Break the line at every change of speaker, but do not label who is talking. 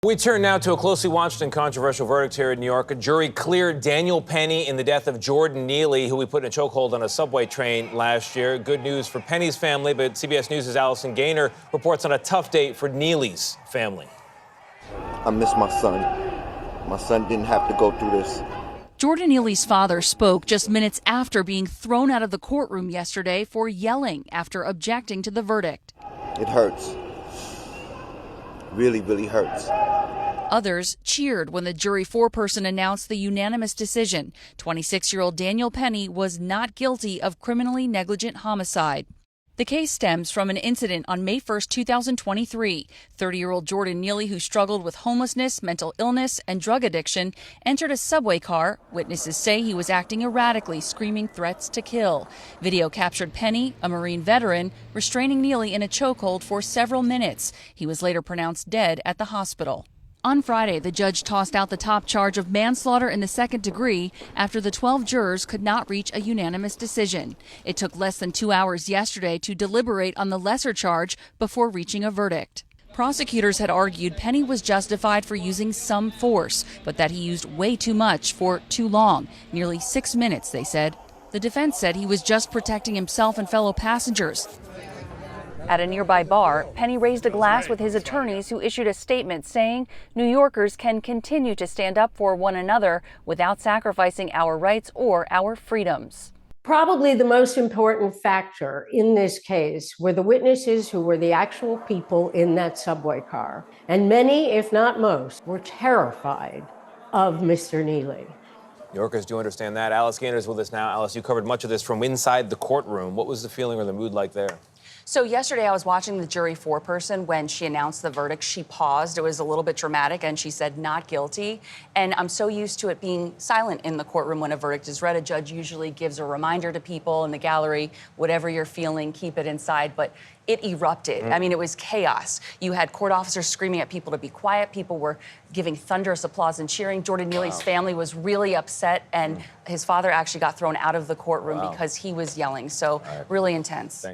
We turn now to a closely watched and controversial verdict here in New York. A jury cleared Daniel Penny in the death of Jordan Neely, who we put in a chokehold on a subway train last year. Good news for Penny's family, but CBS News' Allison Gaynor reports on a tough day for Neely's family.
I miss my son. My son didn't have to go through this.
Jordan Neely's father spoke just minutes after being thrown out of the courtroom yesterday for yelling after objecting to the verdict.
It hurts. Really, really hurts.
Others cheered when the jury foreperson announced the unanimous decision. 26-year-old Daniel Penny was not guilty of criminally negligent homicide. The case stems from an incident on May 1, 2023. 30-year-old Jordan Neely, who struggled with homelessness, mental illness, and drug addiction, entered a subway car. Witnesses say he was acting erratically, screaming threats to kill. Video captured Penny, a Marine veteran, restraining Neely in a chokehold for several minutes. He was later pronounced dead at the hospital. On Friday, the judge tossed out the top charge of manslaughter in the second degree after the 12 jurors could not reach a unanimous decision. It took less than 2 hours yesterday to deliberate on the lesser charge before reaching a verdict. Prosecutors had argued Penny was justified for using some force, but that he used way too much for too long, nearly 6 minutes, they said. The defense said he was just protecting himself and fellow passengers. At a nearby bar, Penny raised a glass with his attorneys, who issued a statement saying New Yorkers can continue to stand up for one another without sacrificing our rights or our freedoms.
Probably the most important factor in this case were the witnesses who were the actual people in that subway car. And many, if not most, were terrified of Mr. Neely.
New Yorkers do understand that. Alice Gaynor is with us now. Alice, you covered much of this from inside the courtroom. What was the feeling or the mood like there?
So yesterday I was watching the jury foreperson. When she announced the verdict, she paused. It was a little bit dramatic, and she said not guilty. And I'm so used to it being silent in the courtroom when a verdict is read. A judge usually gives a reminder to people in the gallery, whatever you're feeling, keep it inside. But it erupted. I mean, it was chaos. You had court officers screaming at people to be quiet. People were giving thunderous applause and cheering. Jordan Neely's family was really upset, and his father actually got thrown out of the courtroom because he was yelling. So really intense.